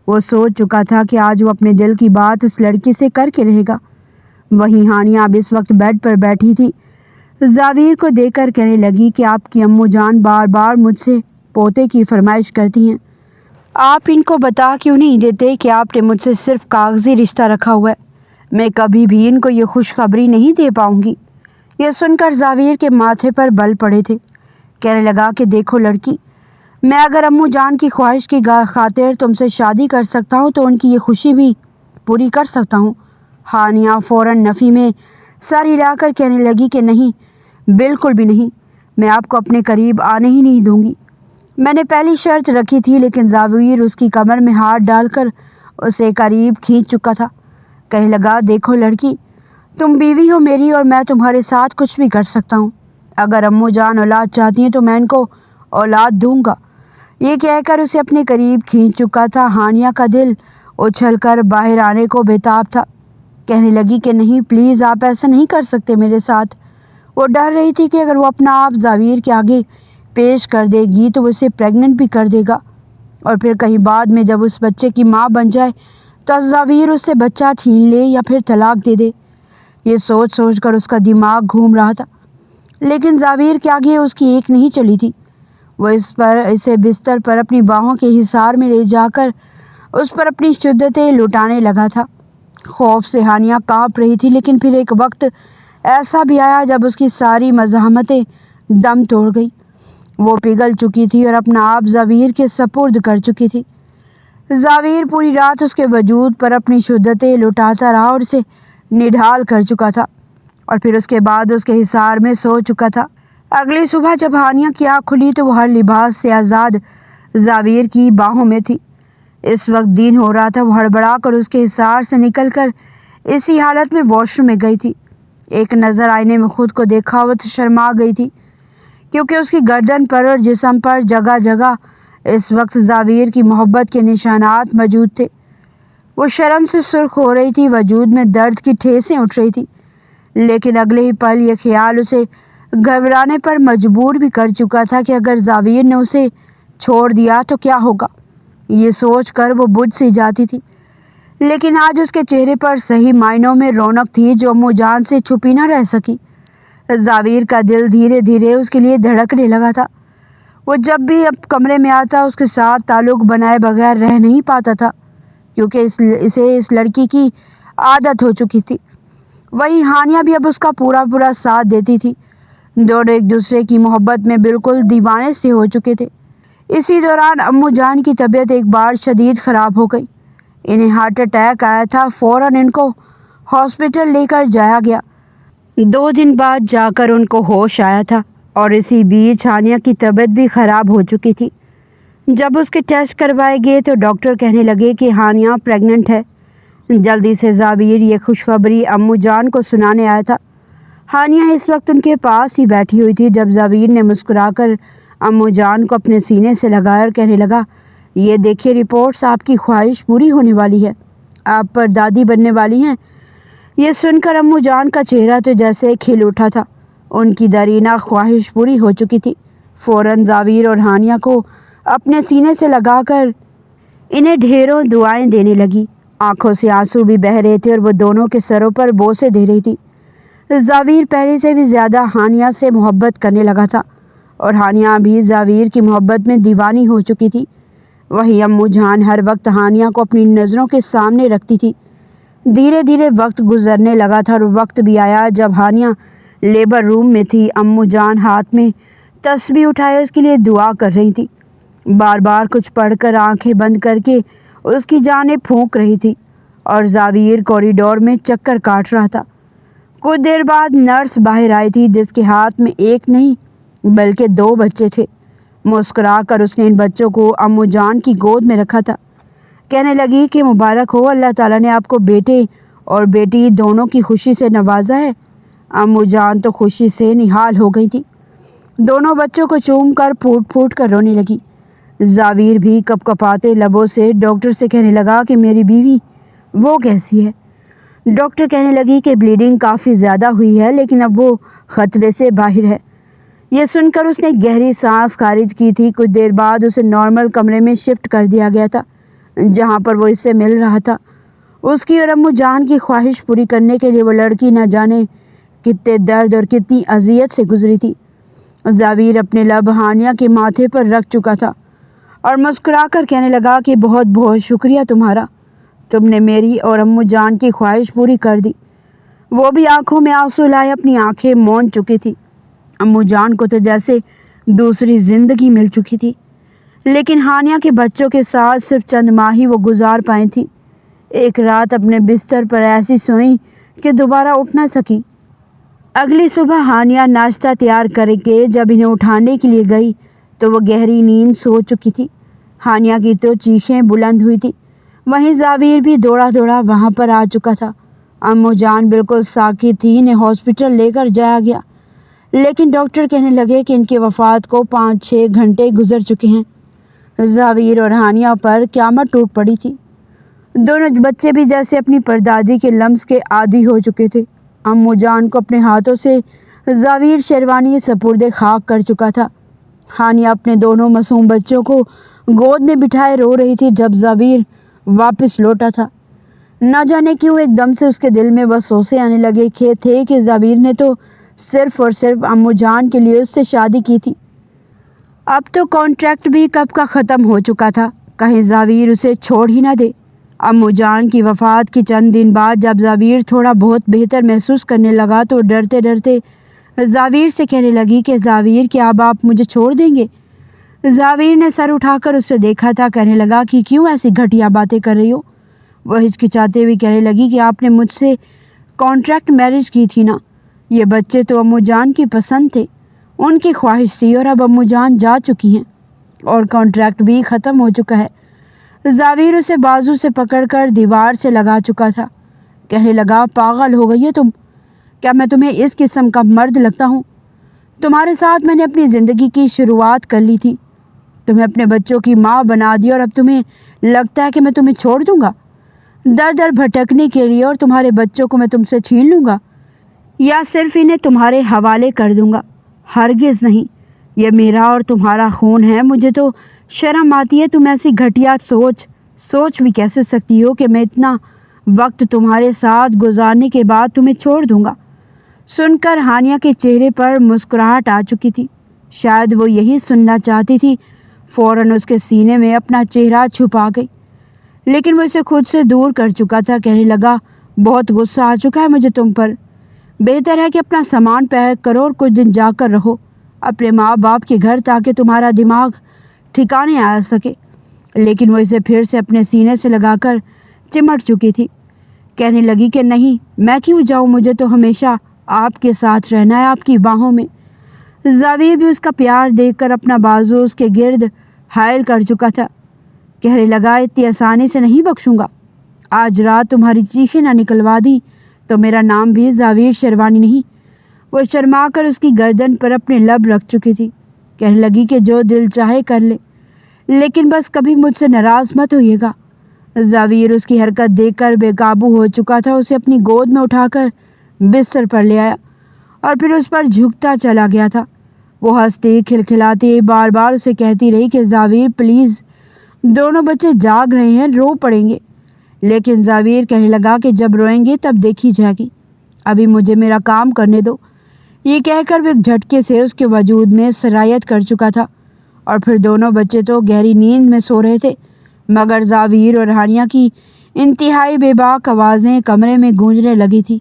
وہ سوچ چکا تھا کہ آج وہ اپنے دل کی بات اس لڑکی سے کر کے رہے گا۔ وہیں ہانیہ اب اس وقت بیڈ پر بیٹھی تھی، زاویر کو دیکھ کر کہنے لگی کہ آپ کی امو جان بار بار مجھ سے پوتے کی فرمائش کرتی ہیں، آپ ان کو بتا کیوں نہیں دیتے کہ آپ نے مجھ سے صرف کاغذی رشتہ رکھا ہوا ہے؟ میں کبھی بھی ان کو یہ خوشخبری نہیں دے پاؤں گی۔ یہ سن کر زاویر کے ماتھے پر بل پڑے تھے، کہنے لگا کہ دیکھو لڑکی، میں اگر امو جان کی خواہش کی خاطر تم سے شادی کر سکتا ہوں تو ان کی یہ خوشی بھی پوری کر سکتا ہوں۔ ہانیہ فوراً نفی میں سر ہلا کر کہنے لگی کہ نہیں، بالکل بھی نہیں، میں آپ کو اپنے قریب آنے ہی نہیں دوں گی۔ میں نے پہلی شرط رکھی تھی، لیکن زاویر اس کی کمر میں ہاتھ ڈال کر اسے قریب کھینچ چکا تھا۔ کہنے لگا دیکھو لڑکی، تم بیوی ہو میری اور میں تمہارے ساتھ کچھ بھی کر سکتا ہوں۔ اگر امو جان اولاد چاہتی ہیں تو میں ان کو اولاد دوں گا۔ یہ کہہ کر اسے اپنے قریب کھینچ چکا تھا۔ ہانیہ کا دل اچھل کر باہر آنے کو بےتاب تھا۔ کہنے لگی کہ نہیں پلیز، آپ ایسا نہیں کر سکتے میرے ساتھ۔ وہ ڈر رہی تھی کہ اگر وہ اپنا آپ زاویر کے آگے پیش کر دے گی تو وہ اسے پریگننٹ بھی کر دے گا، اور پھر کہیں بعد میں جب اس بچے کی ماں بن جائے تو زاویر اس سے بچہ چھین لے یا پھر طلاق دے دے۔ یہ سوچ سوچ کر اس کا دماغ گھوم رہا تھا، لیکن زاویر کے آگے اس کی ایک نہیں چلی تھی۔ وہ اسے بستر پر اپنی باہوں کے حصار میں لے جا کر اس پر اپنی شدتیں لٹانے لگا تھا۔ خوف سے ہانیہ کانپ رہی تھی، لیکن پھر ایک وقت ایسا بھی آیا جب اس کی ساری مزاحمتیں دم توڑ گئی۔ وہ پگھل چکی تھی اور اپنا آپ زاویر کے سپرد کر چکی تھی۔ زاویر پوری رات اس کے وجود پر اپنی شدتیں لٹاتا رہا اور اسے نڈھال کر چکا تھا، اور پھر اس کے بعد اس کے حصار میں سو چکا تھا۔ اگلی صبح جب ہانیہ کی آنکھ کھلی تو وہ ہر لباس سے آزاد زاویر کی باہوں میں تھی۔ اس وقت دن ہو رہا تھا۔ وہ ہڑبڑا کر اس کے حصار سے نکل کر اسی حالت میں واش روم میں گئی تھی۔ ایک نظر آئینے میں خود کو دیکھا وہ تو شرما گئی تھی، کیونکہ اس کی گردن پر اور جسم پر جگہ جگہ اس وقت زاویر کی محبت کے نشانات موجود تھے۔ وہ شرم سے سرخ ہو رہی تھی، وجود میں درد کی ٹھیسیں اٹھ رہی تھی، لیکن اگلے ہی پل یہ خیال اسے گھبرانے پر مجبور بھی کر چکا تھا کہ اگر زاویر نے اسے چھوڑ دیا تو کیا ہوگا۔ یہ سوچ کر وہ بجھ سی جاتی تھی، لیکن آج اس کے چہرے پر صحیح معنوں میں رونق تھی جو امو جان سے چھپی نہ رہ سکی۔ زاویر کا دل دھیرے دھیرے اس کے لیے دھڑکنے لگا تھا۔ وہ جب بھی اب کمرے میں آتا اس کے ساتھ تعلق بنائے بغیر رہ نہیں پاتا تھا، کیونکہ اسے اس لڑکی کی عادت ہو چکی تھی۔ وہی ہانیہ بھی اب اس کا پورا ساتھ دیتی تھی۔ دونوں ایک دوسرے کی محبت میں بالکل دیوانے سے ہو چکے تھے۔ اسی دوران امو جان کی طبیعت ایک بار شدید خراب ہو گئی۔ انہیں ہارٹ اٹیک آیا تھا۔ فوراً ان کو ہاسپٹل لے کر جایا گیا۔ 2 دن بعد جا کر ان کو ہوش آیا تھا، اور اسی بیچ ہانیہ کی طبیعت بھی خراب ہو چکی تھی۔ جب اس کے ٹیسٹ کروائے گئے تو ڈاکٹر کہنے لگے کہ ہانیہ پریگننٹ ہے۔ جلدی سے زاویر یہ خوشخبری امو جان کو سنانے آیا تھا۔ ہانیہ اس وقت ان کے پاس ہی بیٹھی ہوئی تھی جب زاویر نے مسکرا کر امو جان کو اپنے سینے سے لگایا اور کہنے لگا، یہ دیکھیے رپورٹس آپ کی خواہش پوری ہونے والی ہے، آپ پر دادی بننے والی ہیں۔ یہ سن کر امو جان کا چہرہ تو جیسے کھل اٹھا تھا۔ ان کی دیرینہ خواہش پوری ہو چکی تھی۔ فوراً زاویر اور ہانیہ کو اپنے سینے سے لگا کر انہیں ڈھیروں دعائیں دینے لگی۔ آنکھوں سے آنسو بھی بہہ رہے تھے اور وہ دونوں کے سروں پر بوسے دے رہی تھی۔ زاویر پہلے سے بھی زیادہ ہانیہ سے محبت کرنے لگا تھا، اور ہانیہ بھی زاویر کی محبت میں دیوانی ہو چکی تھی۔ وہی امو جان ہر وقت ہانیہ کو اپنی نظروں کے سامنے رکھتی تھی۔ دھیرے دھیرے وقت گزرنے لگا تھا، اور وقت بھی آیا جب ہانیہ لیبر روم میں تھی۔ امو جان ہاتھ میں تسبیح اٹھائے اس کے لیے دعا کر رہی تھی، بار بار کچھ پڑھ کر آنکھیں بند کر کے اس کی جانب پھونک رہی تھی، اور زاویر کوریڈور میں چکر کاٹ رہا تھا۔ کچھ دیر بعد نرس باہر آئی تھی جس کے ہاتھ میں ایک نہیں بلکہ 2 بچے تھے۔ مسکرا کر اس نے ان بچوں کو امو جان کی گود میں رکھا تھا۔ کہنے لگی کہ مبارک ہو، اللہ تعالیٰ نے آپ کو بیٹے اور بیٹی دونوں کی خوشی سے نوازا ہے۔ امو جان تو خوشی سے نہال ہو گئی تھی۔ دونوں بچوں کو چوم کر پھوٹ پھوٹ کر رونے لگی۔ زاویر بھی کپ کپاتے لبوں سے ڈاکٹر سے کہنے لگا کہ میری بیوی وہ کیسی ہے؟ ڈاکٹر کہنے لگی کہ بلیڈنگ کافی زیادہ ہوئی ہے، لیکن اب وہ خطرے سے باہر ہے۔ یہ سن کر اس نے گہری سانس خارج کی تھی۔ کچھ دیر بعد اسے نارمل کمرے میں شفٹ کر دیا گیا تھا، جہاں پر وہ اس سے مل رہا تھا۔ اس کی اور امو جان کی خواہش پوری کرنے کے لیے وہ لڑکی نہ جانے کتنے درد اور کتنی اذیت سے گزری تھی۔ زاویر اپنے لب ہانیہ کے ماتھے پر رکھ چکا تھا اور مسکرا کر کہنے لگا کہ بہت بہت شکریہ تمہارا، تم نے میری اور امو جان کی خواہش پوری کر دی۔ وہ بھی آنکھوں میں آنسو لائے اپنی آنکھیں مون چکی تھی۔ امو جان کو تو جیسے دوسری زندگی مل چکی تھی، لیکن ہانیہ کے بچوں کے ساتھ صرف چند ماہ ہی وہ گزار پائی تھی۔ ایک رات اپنے بستر پر ایسی سوئی کہ دوبارہ اٹھ نہ سکی۔ اگلی صبح ہانیہ ناشتہ تیار کر کے جب انہیں اٹھانے کے لیے گئی تو وہ گہری نیند سو چکی تھی۔ ہانیہ کی تو چیخیں بلند ہوئی تھی۔ وہیں زاویر بھی دوڑا دوڑا وہاں پر آ چکا تھا۔ امو جان بالکل ساکت تھی۔ انہیں ہاسپٹل لے کر جایا گیا، لیکن ڈاکٹر کہنے لگے کہ ان کی وفات کو 5-6 گھنٹے گزر چکے ہیں۔ زاویر اور ہانیہ پر قیامت ٹوٹ پڑی تھی۔ دونوں بچے بھی جیسے اپنی پردادی کے لمس کے عادی ہو چکے تھے۔ امو جان کو اپنے ہاتھوں سے زاویر شیروانی سپرد خاک کر چکا تھا۔ ہانیہ اپنے دونوں معصوم بچوں کو گود میں بٹھائے رو رہی تھی جب زاویر واپس لوٹا تھا۔ نہ جانے کیوں ایک دم سے اس کے دل میں وسوسے آنے لگے تھے کہ زاویر نے تو صرف اور صرف امو جان کے لیے اس سے شادی کی تھی۔ اب تو کانٹریکٹ بھی کب کا ختم ہو چکا تھا، کہیں زاویر اسے چھوڑ ہی نہ دے۔ امو جان کی وفات کے چند دن بعد جب زاویر تھوڑا بہت بہتر محسوس کرنے لگا تو ڈرتے ڈرتے زاویر سے کہنے لگی کہ زاویر کیا اب آپ مجھے چھوڑ دیں گے؟ زاویر نے سر اٹھا کر اسے دیکھا تھا، کہنے لگا کہ کیوں ایسی گھٹیا باتیں کر رہی ہو؟ وہ ہچکچاتے ہوئے کہنے لگی کہ آپ نے مجھ سے کانٹریکٹ میرج کی تھی نا، یہ بچے تو امو جان کی پسند تھے، ان کی خواہش تھی، اور اب امو جان جا چکی ہیں اور کانٹریکٹ بھی ختم ہو چکا ہے۔ زاویر اسے بازو سے پکڑ کر دیوار سے لگا چکا تھا، کہنے لگا پاگل ہو گئی ہے تم؟ کیا میں تمہیں اس قسم کا مرد لگتا ہوں؟ تمہارے ساتھ میں نے اپنی زندگی کی شروعات کر لی تھی، تمہیں اپنے بچوں کی ماں بنا دیا اور اب تمہیں لگتا ہے کہ میں تمہیں چھوڑ دوں گا در در بھٹکنے کے لیے، اور تمہارے بچوں کو میں تم سے چھین لوں گا یا صرف انہیں تمہارے حوالے کر دوں گا؟ ہرگز نہیں، یہ میرا اور تمہارا خون ہے۔ مجھے تو شرم آتی ہے، تم ایسی گھٹیا سوچ بھی کیسے سکتی ہو کہ میں اتنا وقت تمہارے ساتھ گزارنے کے بعد تمہیں چھوڑ دوں گا؟ سن کر ہانیہ کے چہرے پر مسکراہٹ آ چکی تھی، شاید وہ یہی سننا چاہتی تھی۔ فوراً اس کے سینے میں اپنا چہرہ چھپا گئی، لیکن وہ اسے خود سے دور کر چکا تھا۔ کہنے لگا بہت غصہ آ چکا ہے مجھے تم پر، بہتر ہے کہ اپنا سامان پیک کرو اور کچھ دن جا کر رہو اپنے ماں باپ کے گھر، تاکہ تمہارا دماغ ٹھکانے آ سکے۔ لیکن وہ اسے پھر سے اپنے سینے سے لگا کر چمٹ چکی تھی، کہنے لگی کہ نہیں، میں کیوں جاؤں، مجھے تو ہمیشہ آپ کے ساتھ رہنا ہے، آپ کی باہوں میں۔ زاویر بھی اس کا پیار دیکھ کر اپنا بازو اس کے گرد حائل کر چکا تھا، کہنے لگا اتنی آسانی سے نہیں بخشوں گا، آج رات تمہاری چیخیں نہ نکلوا دی تو میرا نام بھی زاویر شیروانی نہیں۔ وہ شرما کر اس کی گردن پر اپنے لب رکھ چکی تھی، کہنے لگی کہ جو دل چاہے کر لے، لیکن بس کبھی مجھ سے ناراض مت ہوئیے گا۔ زاویر اس کی حرکت دیکھ کر بے قابو ہو چکا تھا، اسے اپنی گود میں اٹھا کر بستر پر لے آیا اور پھر اس پر جھکتا چلا گیا تھا۔ وہ ہنستے کھلکھلاتے بار بار اسے کہتی رہی کہ زاویر پلیز، دونوں بچے جاگ رہے ہیں، رو پڑیں گے۔ لیکن زاویر کہنے لگا کہ جب روئیں گے تب دیکھی جائے گی، ابھی مجھے میرا کام کرنے دو۔ یہ کہہ کر وہ ایک جھٹکے سے اس کے وجود میں سرایت کر چکا تھا، اور پھر دونوں بچے تو گہری نیند میں سو رہے تھے، مگر زاویر اور ہانیہ کی انتہائی بے باک آوازیں کمرے میں گونجنے لگی تھی۔